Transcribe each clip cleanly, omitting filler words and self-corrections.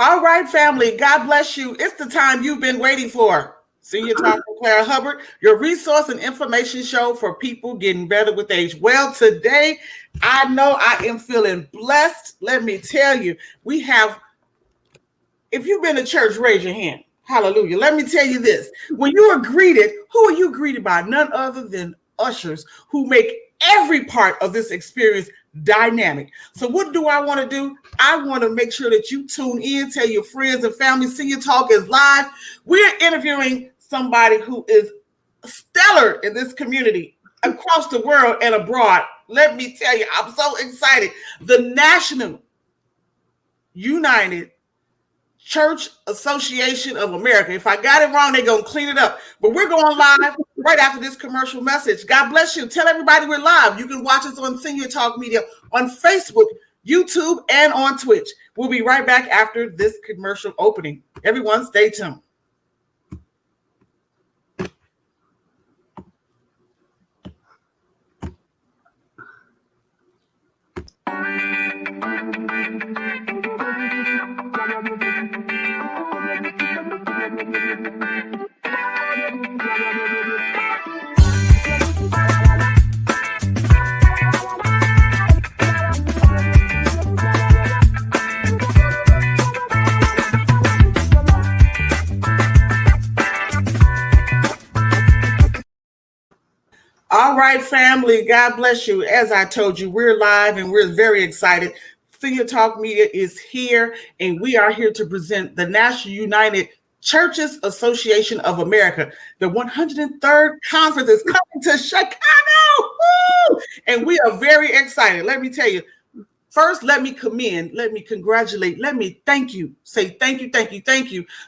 All right, family. God bless you. It's the time you've been waiting for. Senior Talk with Clara Hubbard, your resource and information show for people getting better with age. Well, today, I know I am feeling blessed. Let me tell you, we have, if you've been to church, raise your hand. Hallelujah. Let me tell you this. When you are greeted, who are you greeted by? None other than ushers who make every part of this experience dynamic. So what do I want to do? I want to make sure that you tune in, tell your friends and family. Senior Talk is live. We're interviewing somebody who is stellar in this community across the world and abroad. Let me tell you, I'm so excited. The National United Church Association of America. If I got it wrong, they're going to clean it up. But we're going live right after this commercial message. God bless you. Tell everybody we're live. You can watch us on Senior Talk Media on Facebook, YouTube, and on Twitch. We'll be right back after this commercial opening. Everyone, stay tuned. All right, family. God bless you. As I told you, we're live and we're very excited. Senior Talk Media is here, and we are here to present the National United Churches Association of America. The 103rd conference is coming to Chicago. Woo! And we are very excited. Let me tell you, first, let me commend, let me congratulate, let me thank you, say thank you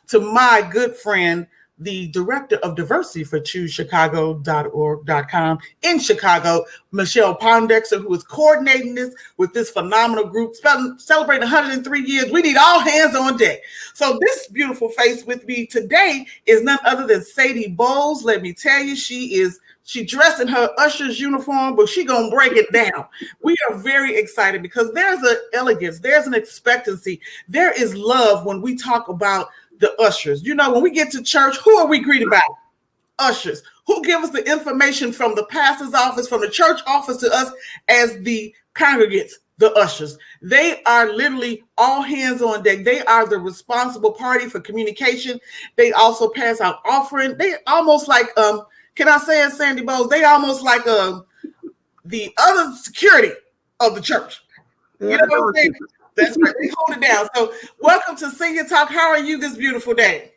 to my good friend, the director of diversity for ChooseChicago.org.com in Chicago, Michelle Pondexter, who is coordinating this with this phenomenal group, celebrating 103 years. We need all hands on deck. So this beautiful face with me today is none other than Sadie Bowles. Let me tell you, she dressed in her Ushers uniform, but she gonna break it down. We are very excited because there's an elegance, there's an expectancy, there is love when we talk about the ushers. You know, when we get to church, who are we greeted by? Ushers. Who give us the information from the pastor's office, from the church office to us as the congregants? The ushers. They are literally all hands on deck. They are the responsible party for communication. They also pass out offering. They almost like, can I say it, Sandy Bowles? They almost like the other security of the church. You know what I'm saying? That's right. They hold it down. So welcome to Senior Talk. How are you this beautiful day?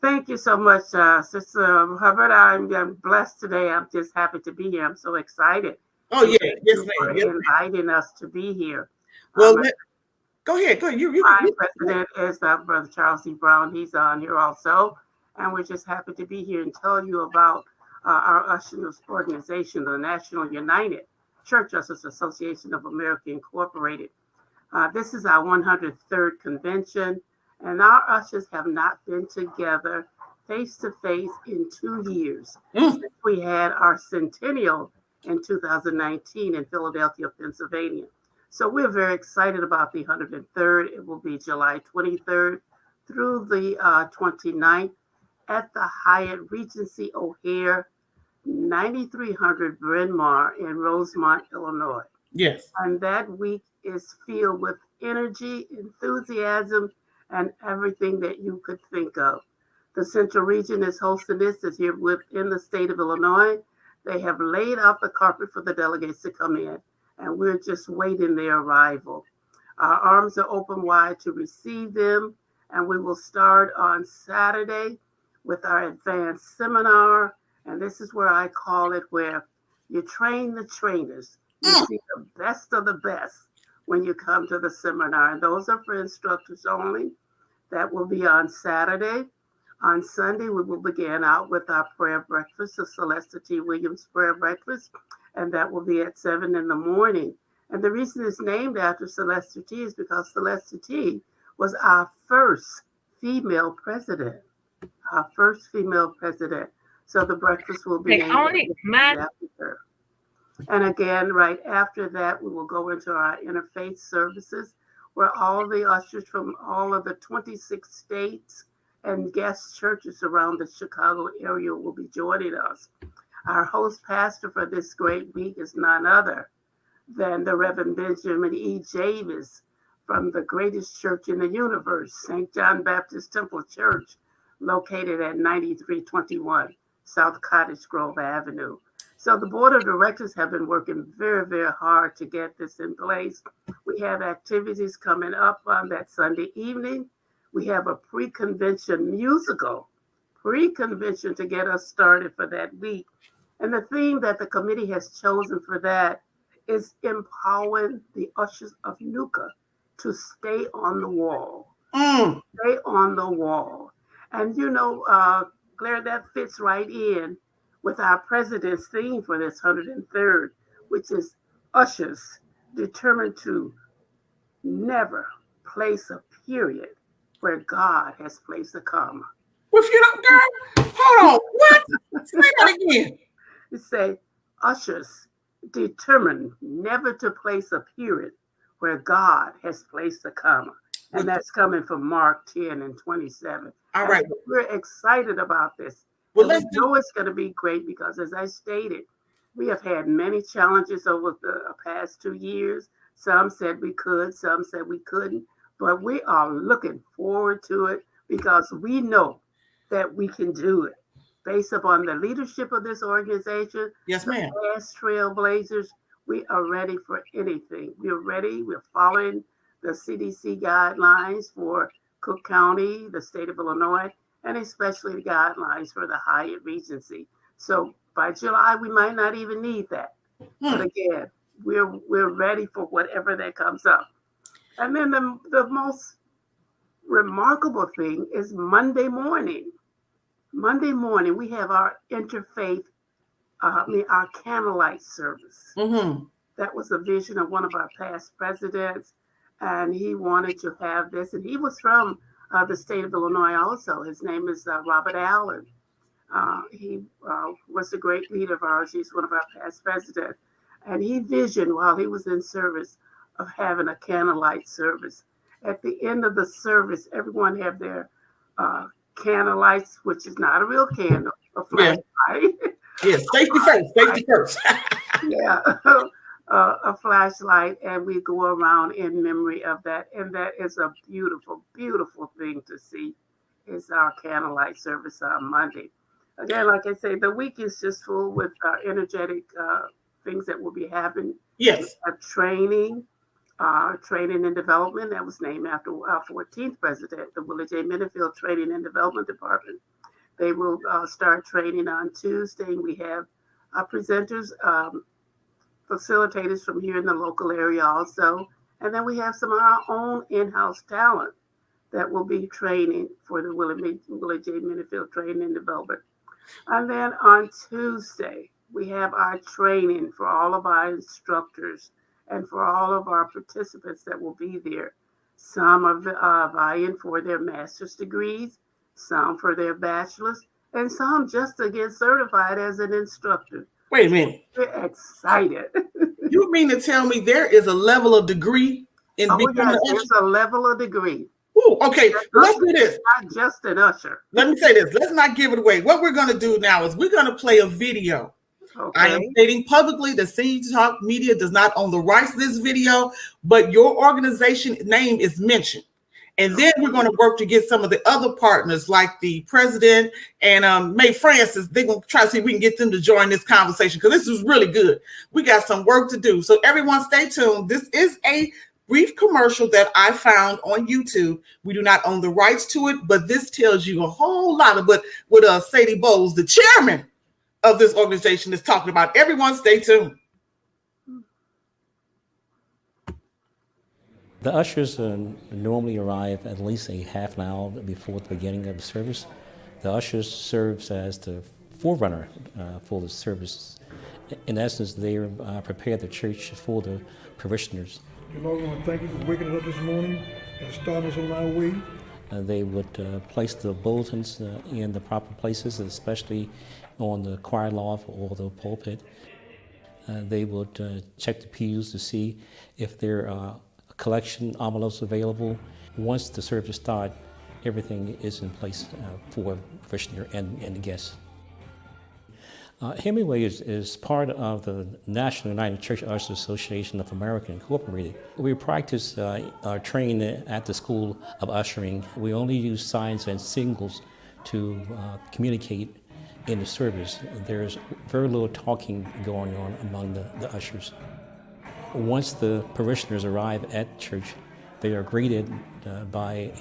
Thank you so much, Sister Hubbard. I'm blessed today. I'm just happy to be here. I'm so excited. Oh, yeah. Yes, ma'am. For inviting us to be here. Well, go ahead. My president is Brother Charles C. Brown. He's on here also. And we're just happy to be here and tell you about our Ushers organization, the National United Church Ushers Association of America Incorporated. This is our 103rd convention, and our ushers have not been together face-to-face in 2 years since we had our centennial in 2019 in Philadelphia, Pennsylvania. So we're very excited about the 103rd. It will be July 23rd through the 29th at the Hyatt Regency O'Hare, 9300 Bryn Mawr in Rosemont, Illinois. Yes. And that week is filled with energy, enthusiasm, and everything that you could think of. The Central Region is hosting this. It's here within the state of Illinois. They have laid out the carpet for the delegates to come in, and we're just waiting their arrival. Our arms are open wide to receive them, and we will start on Saturday with our advanced seminar. And this is where I call it where you train the trainers. You see the best of the best when you come to the seminar. And those are for instructors only. That will be on Saturday. On Sunday, we will begin out with our prayer breakfast, the Celeste T. Williams prayer breakfast. And that will be at 7 in the morning. And the reason it's named after Celeste T. is because Celeste T. was our first female president. Our first female president. So the breakfast will be named after her. And again, right after that, we will go into our interfaith services where all the ushers from all of the 26 states and guest churches around the Chicago area will be joining us. Our host pastor for this great week is none other than the Reverend Benjamin E. Javis from the greatest church in the universe, St. John Baptist Temple Church, located at 9321 South Cottage Grove Avenue. So the board of directors have been working very, very hard to get this in place. We have activities coming up on that Sunday evening. We have a pre-convention musical, pre-convention to get us started for that week. And the theme that the committee has chosen for that is empowering the ushers of Nuka to stay on the wall. Stay on the wall. And Claire, that fits right in with our president's theme for this 103rd, which is ushers determined to never place a period where God has placed a comma. Well, if you don't, girl, hold on. What? Say that again. It say, ushers determined never to place a period where God has placed a comma. And that's coming from Mark 10 and 27. All right. And we're excited about this. Well, we know it's going to be great because, as I stated, we have had many challenges over the past 2 years. Some said we could, some said we couldn't. But we are looking forward to it because we know that we can do it. Based upon the leadership of this organization, yes, ma'am. Past trailblazers, we are ready for anything. We're ready. We're following the CDC guidelines for Cook County, the state of Illinois, and especially the guidelines for the Hyatt Regency. So by July, we might not even need that. But again, we're ready for whatever that comes up. And then the most remarkable thing is Monday morning. Monday morning, we have our interfaith, our candlelight service. That was a vision of one of our past presidents, and he wanted to have this. And he was from the state of Illinois also. His name is Robert Allen. He was a great leader of ours. He's one of our past presidents. And he visioned while he was in service of having a candlelight service. At the end of the service, everyone have their candlelights, which is not a real candle, a flashlight. Yes, safety first, safety first. Yeah, a flashlight, and we go around in memory of that. And that is a beautiful, beautiful thing to see, is our candlelight service on Monday. Again, like I say, the week is just full with energetic things that will be happening. Yes. Training and development that was named after our 14th president, the Willie J. Minifield Training and Development Department. They will start training on Tuesday. We have presenters, facilitators from here in the local area also. And then we have some of our own in-house talent that will be training for the Willie J. Minifield Training and Development. And then on Tuesday, we have our training for all of our instructors and for all of our participants that will be there. Some are vying for their master's degrees, some for their bachelor's, and some just to get certified as an instructor. Wait a minute. We're excited. You mean to tell me there is a level of degree in becoming an usher? There's a level of degree. Ooh, okay, let's do this. Not just an usher. Let me say this. Let's not give it away. What we're going to do now is we're going to play a video. Okay. I am stating publicly that Senior Talk Media does not own the rights to this video, but your organization name is mentioned. And then we're going to work to get some of the other partners like the president and May Francis. They're going to try to see if we can get them to join this conversation because this is really good. We got some work to do. So everyone stay tuned. This is a brief commercial that I found on YouTube. We do not own the rights to it, but this tells you a whole lot of what Sadie Bowles, the chairman of this organization, is talking about. Everyone stay tuned. The ushers normally arrive at least a half an hour before the beginning of the service. The ushers serves as the forerunner for the service. In essence, they prepare the church for the parishioners. Dear Lord, I want to thank you for waking us up this morning and starting us on our way. They would place the bulletins in the proper places, especially on the choir loft or the pulpit. They would check the pews to see if there are collection envelopes available. Once the service starts, everything is in place for the parishioner and the guests. Hemingway is part of the National United Church Ushers Association of America Incorporated. We practice our training at the School of Ushering. We only use signs and signals to communicate in the service. There's very little talking going on among the ushers. Once the parishioners arrive at church, they are greeted by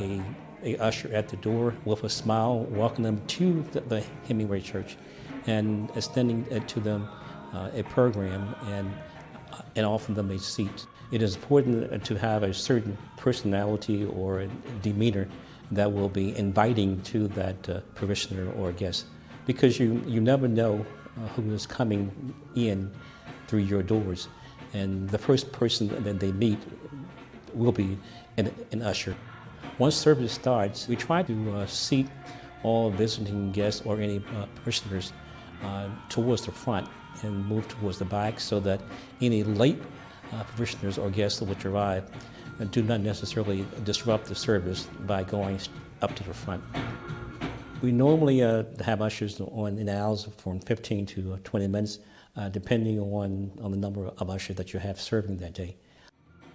a usher at the door with a smile, welcoming them to the Hemingway Church and extending to them a program and offering them a seat. It is important to have a certain personality or demeanor that will be inviting to that parishioner or guest, because you never know who is coming in through your doors, and the first person that they meet will be an usher. Once service starts, we try to seat all visiting guests or any parishioners towards the front and move towards the back, so that any late parishioners or guests which arrive do not necessarily disrupt the service by going up to the front. We normally have ushers in the aisles from 15 to 20 minutes, depending on the number of ushers that you have serving that day.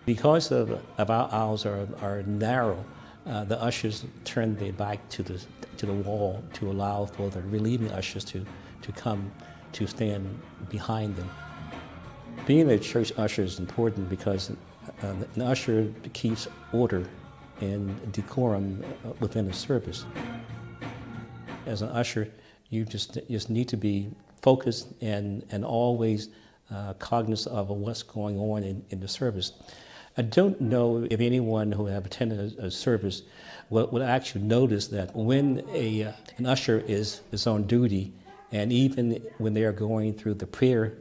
Because of our aisles are narrow, the ushers turn their back to the wall to allow for the relieving ushers to come to stand behind them. Being a church usher is important because an usher keeps order and decorum within the service. As an usher, you just need to be focused and always cognizant of what's going on in the service. I don't know if anyone who have attended a service would actually notice that when an usher is on duty, and even when they are going through the prayer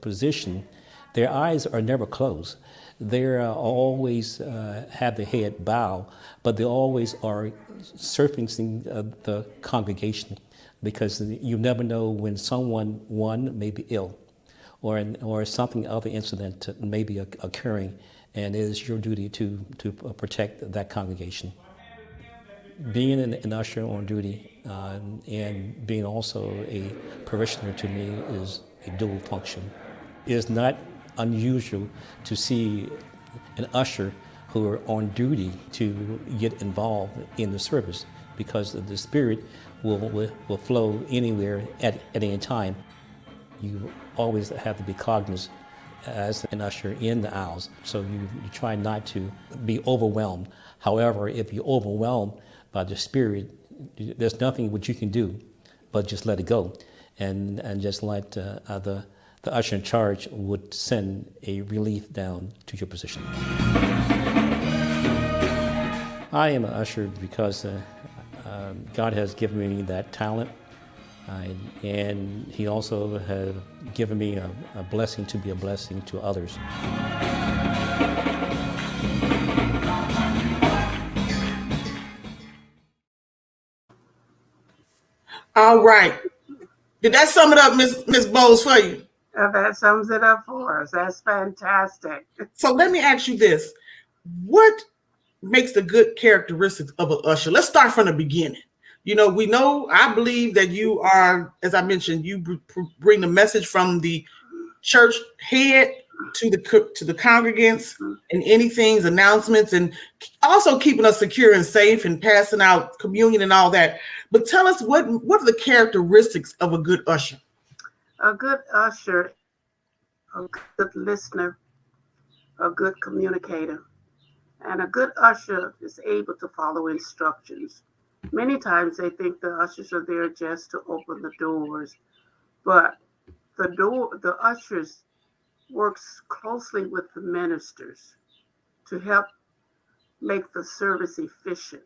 position, their eyes are never closed. They always have their head bowed, but they always are surfacing the congregation, because you never know when one may be ill, or something other incident may be occurring, and it is your duty to protect that congregation. Being an usher on duty and being also a parishioner, to me, is a dual function. It is not unusual to see an usher who are on duty to get involved in the service, because the Spirit will flow anywhere at any time. You always have to be cognizant as an usher in the aisles, so you try not to be overwhelmed. However, if you're overwhelmed by the Spirit, there's nothing which you can do but just let it go, and just let the usher in charge would send a relief down to your position. I am an usher because God has given me that talent, and He also has given me a blessing to be a blessing to others. All right. Did that sum it up, Miss Bowles, for you? That sums it up for us. That's fantastic. So let me ask you this. What makes the good characteristics of an usher? Let's start from the beginning. I believe that you are, as I mentioned, you bring the message from the church head to the congregants, and anything's announcements, and also keeping us secure and safe, and passing out communion and all that. But tell us, what are the characteristics of a good usher? A good usher, a good listener, a good communicator, and a good usher is able to follow instructions. Many times they think the ushers are there just to open the doors, but the ushers works closely with the ministers to help make the service efficient.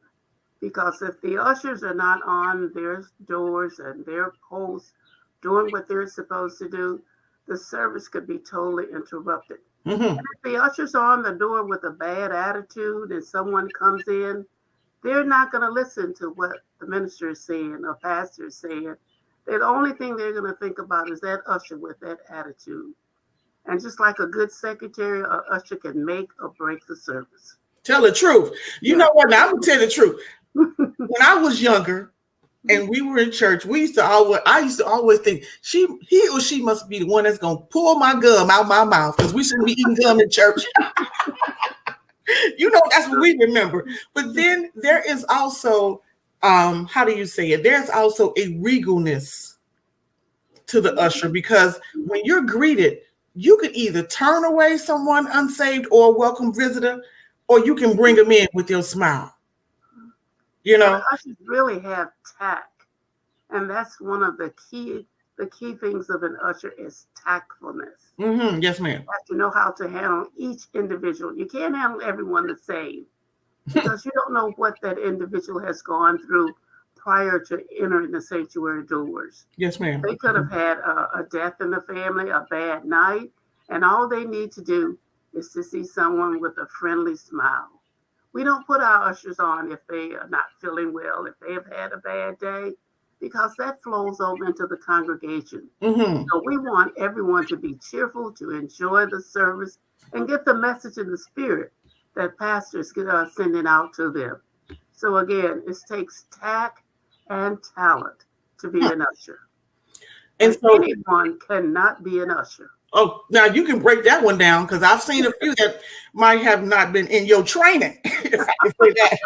Because if the ushers are not on their doors and their posts doing what they're supposed to do, the service could be totally interrupted. Mm-hmm. And if the ushers are on the door with a bad attitude and someone comes in, they're not going to listen to what the minister is saying or pastor is saying. The only thing they're going to think about is that usher with that attitude. And just like a good secretary, a usher can make or break the service. Tell the truth. You know what? Now I'm gonna tell the truth. When I was younger and we were in church, I used to always think he or she must be the one that's gonna pull my gum out my mouth because we shouldn't be eating gum in church. That's what we remember. But then there is also, how do you say it? There's also a regalness to the usher, because when you're greeted, you can either turn away someone unsaved or a welcome visitor, or you can bring them in with your smile. Ushers really have tact, and that's one of the key things of an usher is tactfulness. Mm-hmm. Yes, ma'am. You have to know how to handle each individual. You can't handle everyone the same because you don't know what that individual has gone through prior to entering the sanctuary doors. Yes, ma'am. They could have had a death in the family, a bad night, and all they need to do is to see someone with a friendly smile. We don't put our ushers on if they are not feeling well, if they have had a bad day, because that flows over into the congregation. Mm-hmm. So we want everyone to be cheerful, to enjoy the service, and get the message in the spirit that pastors are sending out to them. So again, it takes tact and talent to be an usher. And so anyone cannot be an usher. Oh, now you can break that one down, because I've seen a few that might have not been in your training, if I can say that.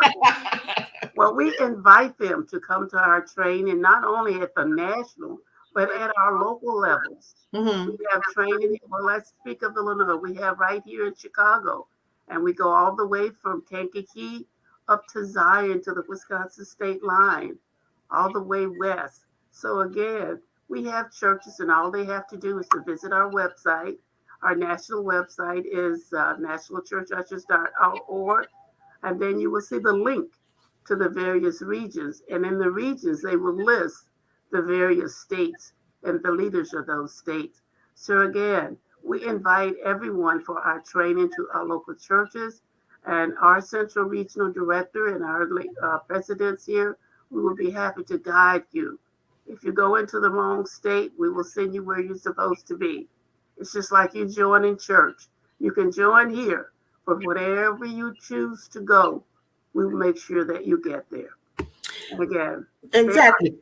Well, we invite them to come to our training, not only at the national, but at our local levels. Mm-hmm. We have training. Well, let's speak of Illinois. We have right here in Chicago, and we go all the way from Kankakee up to Zion to the Wisconsin state line, all the way west. So again, we have churches, and all they have to do is to visit our website. Our national website is nationalchurchushers.org, and then you will see the link to the various regions. And in the regions, they will list the various states and the leaders of those states. So again, we invite everyone for our training to our local churches, and our central regional director and our presidents here, we will be happy to guide you. If you go into the wrong state, we will send you where you're supposed to be. It's just like you joining church. You can join here, but wherever you choose to go, we will make sure that you get there. And again, exactly.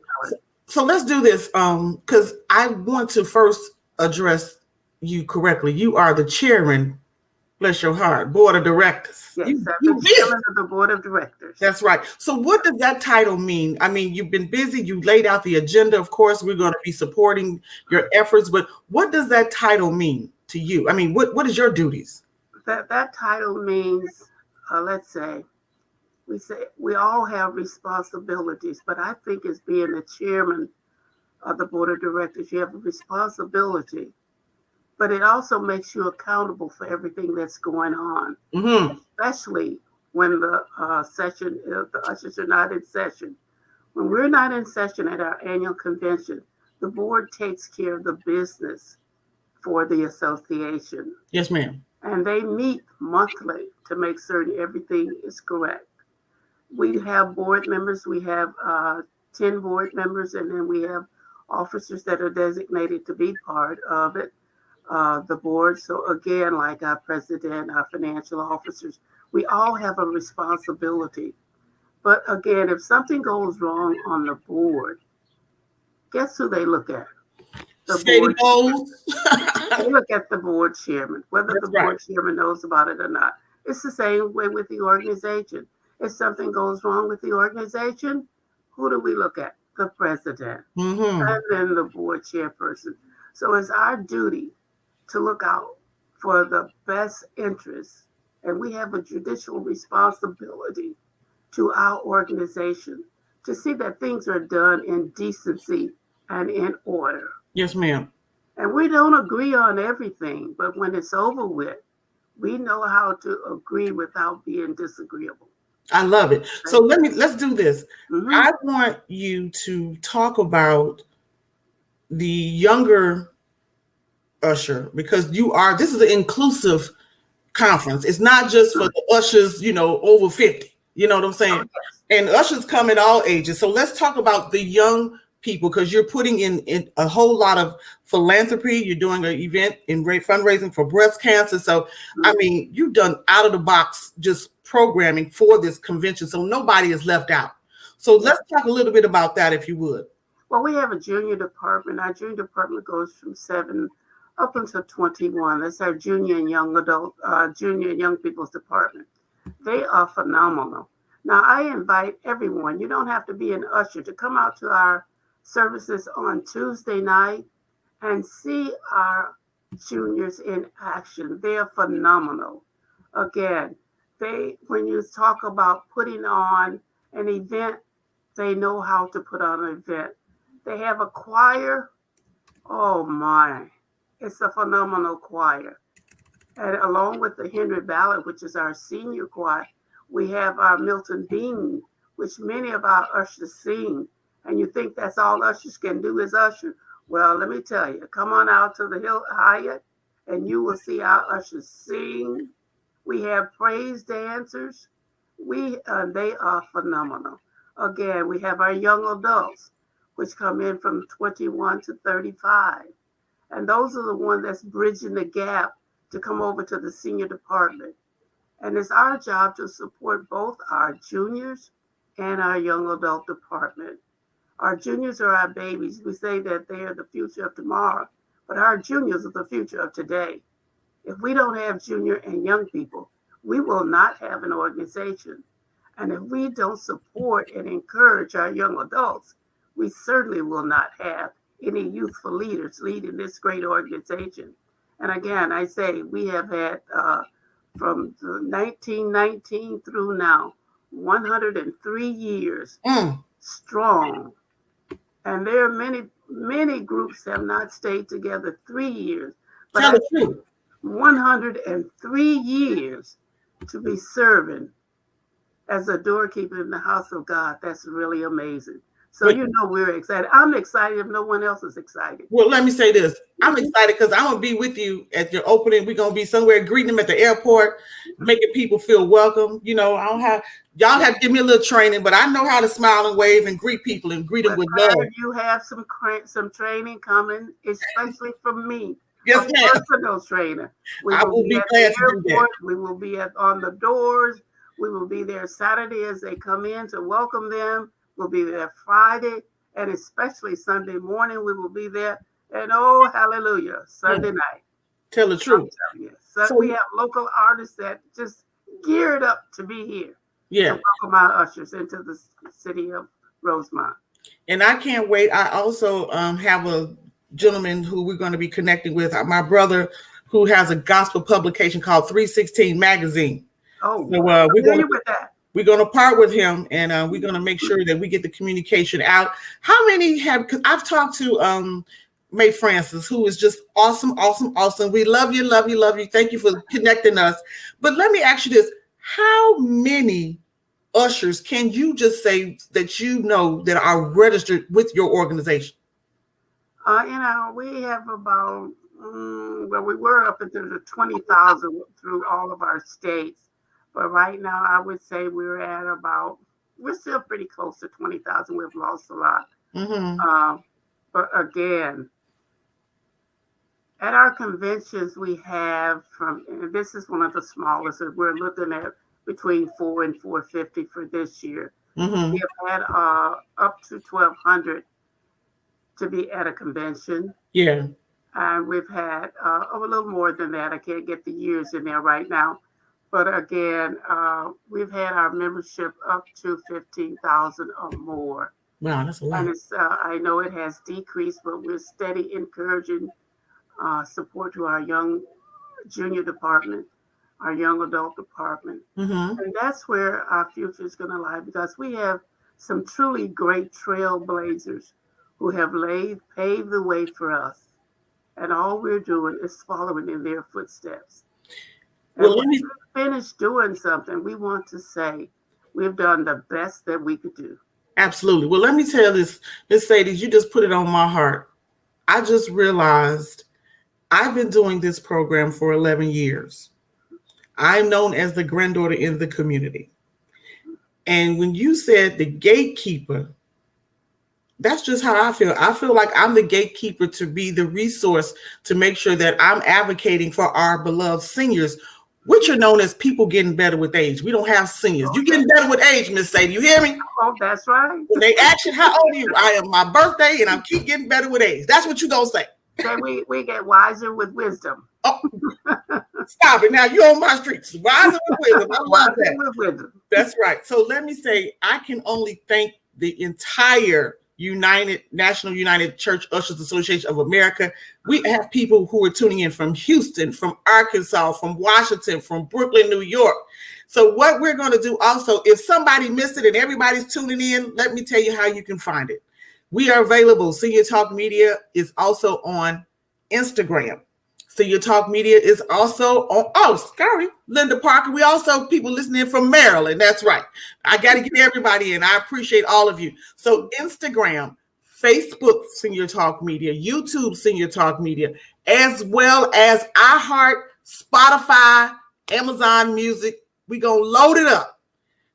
So let's do this, because I want to first address you correctly. You are the chairman, bless your heart, board of directors. Yes, I'm the chairman of the board of directors. That's right. So what does that title mean? I mean, you've been busy. You laid out the agenda. Of course, we're going to be supporting your efforts. But what does that title mean to you? I mean, what is your duties? That title means, let's say, we all have responsibilities. But I think as being the chairman of the board of directors, you have a responsibility. But it also makes you accountable for everything that's going on, mm-hmm. especially when the ushers are not in session. When we're not in session at our annual convention, the board takes care of the business for the association. Yes, ma'am. And they meet monthly to make certain everything is correct. We have board members. We have 10 board members, and then we have officers that are designated to be part of it. The board. So again, like our president, our financial officers, we all have a responsibility. But again, if something goes wrong on the board, guess who they look at? The board. They look at the board chairman, whether the board chairman knows about it or not. It's the same way with the organization. If something goes wrong with the organization, who do we look at? The president, mm-hmm. and then the board chairperson. So it's our duty to look out for the best interests. And we have a judicial responsibility to our organization to see that things are done in decency and in order. Yes, ma'am. And we don't agree on everything, but when it's over with, we know how to agree without being disagreeable. I love it. So let's do this. Mm-hmm. I want you to talk about the younger usher, because this is an inclusive conference. It's not just for the ushers, over 50. You know what I'm saying? And ushers come in all ages. So let's talk about the young people, because you're putting in a whole lot of philanthropy. You're doing an event in fundraising for breast cancer. So, I mean, you've done out of the box just programming for this convention. So nobody is left out. So let's talk a little bit about that, if you would. Well, we have a junior department. Our junior department goes from 7 up until 21. That's our junior and young people's department. They are phenomenal. Now, I invite everyone, you don't have to be an usher, to come out to our services on Tuesday night and see our juniors in action. They are phenomenal. Again, when you talk about putting on an event, they know how to put on an event. They have a choir. Oh my, it's a phenomenal choir. And along with the Henry Ballard, which is our senior choir, we have our Milton Bean, which many of our ushers sing. And you think that's all ushers can do is usher? Well, let me tell you, come on out to the Hill Hyatt and you will see our ushers sing. We have praise dancers. They are phenomenal. Again, we have our young adults, which come in from 21 to 35. And those are the ones that's bridging the gap to come over to the senior department. And it's our job to support both our juniors and our young adult department. Our juniors are our babies. We say that they are the future of tomorrow, but our juniors are the future of today. If we don't have junior and young people, we will not have an organization. And if we don't support and encourage our young adults, we certainly will not have any youthful leaders leading this great organization. And again, I say we have had from 1919 through now, 103 years strong. And there are many groups have not stayed together 3 years. But Tell the truth. 103 years to be serving as a doorkeeper in the house of God. That's really amazing. So we're excited. I'm excited if no one else is excited. Well, let me say this. I'm excited because I'm going to be with you at your opening. We're going to be somewhere greeting them at the airport, making people feel welcome. You know, y'all have to give me a little training, but I know how to smile and wave and greet people and greet them with love. You have some training coming, especially from me. Yes, ma'am. Personal trainer. I will be glad to do that. We will be on the doors. We will be there Saturday as they come in to welcome them. We'll be there Friday, and especially Sunday morning, we will be there. And oh, hallelujah, Sunday night. Tell the truth. So we have local artists that just geared up to be here. Yeah. To welcome our ushers into the city of Rosemont. And I can't wait. I also have a gentleman who we're going to be connecting with, my brother, who has a gospel publication called 316 Magazine. Oh, so we're going to part with him, and we're going to make sure that we get the communication out. How many because I've talked to May Francis, who is just awesome. We love you. Thank you for connecting us. But let me ask you this. How many ushers can you just say that you know that are registered with your organization? We have about, we were up into the 20,000 through all of our states. But right now, I would say we're still pretty close to 20,000. We've lost a lot. Mm-hmm. But again, at our conventions, we have and this is one of the smallest, we're looking at between 4 and 450 for this year. Mm-hmm. We have had up to 1,200 to be at a convention. Yeah. And we've had a little more than that. I can't get the years in there right now. But again, we've had our membership up to 15,000 or more. Wow, that's a lot. And I know it has decreased, but we're steady encouraging support to our young junior department, our young adult department. Mm-hmm. And that's where our future is going to lie, because we have some truly great trailblazers who have paved the way for us. And all we're doing is following in their footsteps. And when we finish doing something, we want to say we've done the best that we could do. Absolutely. Well, let me tell this, Miss Sadie, you just put it on my heart. I just realized I've been doing this program for 11 years. I'm known as the granddaughter in the community. And when you said the gatekeeper That's just how I feel. I feel like I'm the gatekeeper to be the resource to make sure that I'm advocating for our beloved seniors, which are known as people getting better with age. We don't have seniors. You getting better with age, Miss Sadie. You hear me? Oh, that's right. When they ask you, how old are you? I am my birthday and I keep getting better with age. That's what you gonna say. Say we get wiser with wisdom. Oh, stop it. Now you're on my streets. Wiser with wisdom. I love that. With wisdom. That's right. So let me say, I can only thank the entire National United Church Ushers Association of America. We have people who are tuning in from Houston, from Arkansas, from Washington, from Brooklyn, New York. So what we're going to do also, if somebody missed it and everybody's tuning in, let me tell you how you can find it. We are available. Senior Talk Media is also on Instagram. Senior Talk Media is also on, Linda Parker. We also have people listening from Maryland. That's right. I got to get everybody in. I appreciate all of you. So Instagram, Facebook, Senior Talk Media, YouTube, Senior Talk Media, as well as iHeart, Spotify, Amazon Music. We're going to load it up.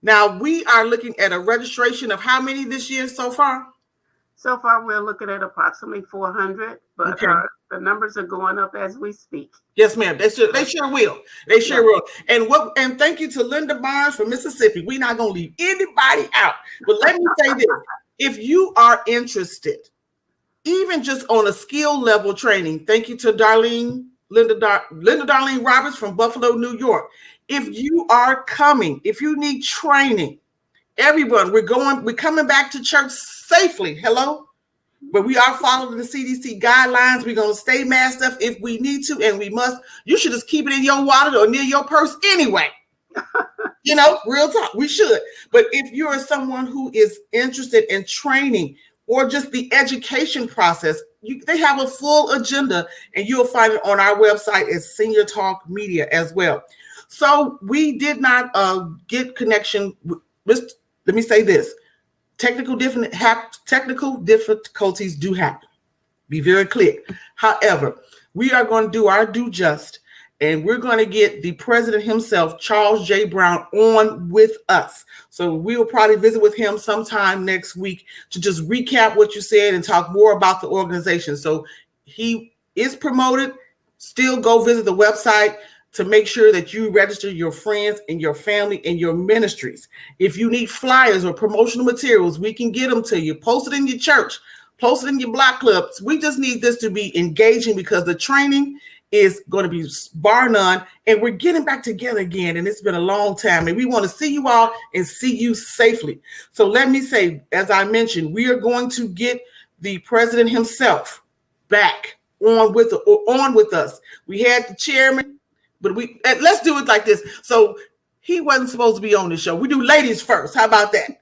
Now, we are looking at a registration of how many this year so far? So far, we're looking at approximately 400, but okay. The numbers are going up as we speak. Yes, ma'am. They sure will. They sure will. And thank you to Linda Barnes from Mississippi. We're not going to leave anybody out. But let me say this. If you are interested, even just on a skill level training, thank you to Linda Darlene Roberts from Buffalo, New York. If you are coming, if you need training, everyone, we're coming back to church safely. Hello? But we are following the CDC guidelines. We're going to stay masked up if we need to, and we must. You should just keep it in your wallet or near your purse anyway. Real talk. We should. But if you are someone who is interested in training or just the education process, they have a full agenda, and you'll find it on our website as Senior Talk Media as well. So we did not get connection with, let me say this. Technical difficulties do happen. Be very clear. However, we are going to do our due just, and we're going to get the president himself, Charles J. Brown, on with us. So we will probably visit with him sometime next week to just recap what you said and talk more about the organization. So he is promoted. Still go visit the website to make sure that you register your friends and your family and your ministries. If you need flyers or promotional materials, we can get them to you. Post it in your church, post it in your block clubs. We just need this to be engaging because the training is going to be bar none, and we're getting back together again, and it's been a long time, and we want to see you all and see you safely. So let me say, as I mentioned, we are going to get the president himself back on with us. We had the chairman, but let's do it like this. So he wasn't supposed to be on the show. We do ladies first. How about that?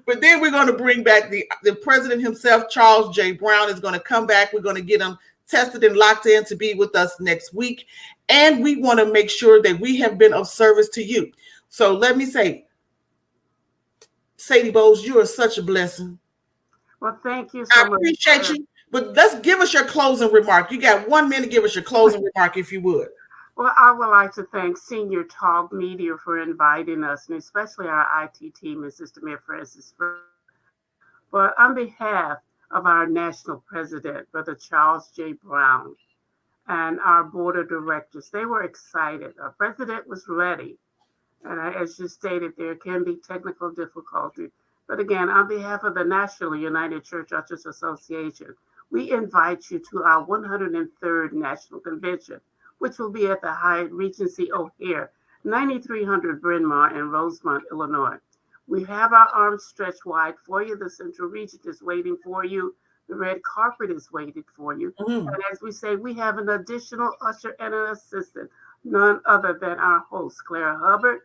But then we're going to bring back the president himself, Charles J. Brown, is going to come back. We're going to get him tested and locked in to be with us next week. And we want to make sure that we have been of service to you. So let me say, Sadie Bowles, you are such a blessing. Well, thank you so much. I appreciate you. But let's give us your closing remark. You got 1 minute to give us your closing remark, if you would. Well, I would like to thank Senior Talk Media for inviting us, and especially our IT team and Sister Mary Francis. But on behalf of our national president, Brother Charles J. Brown, and our board of directors, they were excited. Our president was ready. And as you stated, there can be technical difficulty. But again, on behalf of the National United Church Ushers Association, we invite you to our 103rd National Convention, which will be at the Hyatt Regency O'Hare, 9300 Bryn Mawr in Rosemont, Illinois. We have our arms stretched wide for you. The Central Region is waiting for you. The red carpet is waiting for you. Mm-hmm. And as we say, we have an additional usher and an assistant, none other than our host, Clara Hubbard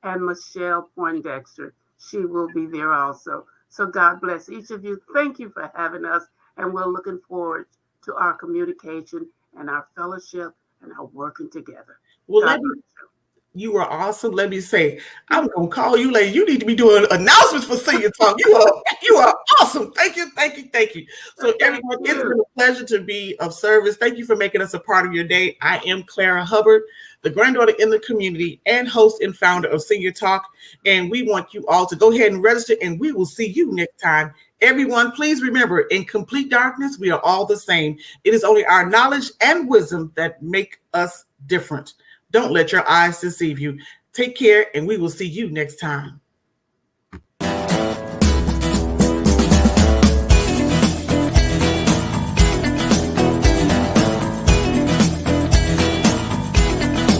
and Michelle Poindexter. She will be there also. So God bless each of you. Thank you for having us. And we're looking forward to our communication and our fellowship and our working together. Well, you are awesome. Let me say, I'm going to call you later. You need to be doing announcements for Senior Talk. You are awesome. Thank you. So everyone, it's been a pleasure to be of service. Thank you for making us a part of your day. I am Clara Hubbard, the granddaughter in the community and host and founder of Senior Talk. And we want you all to go ahead and register, and we will see you next time Everyone, please remember, in complete darkness, we are all the same. It is only our knowledge and wisdom that make us different. Don't let your eyes deceive you. Take care, and we will see you next time.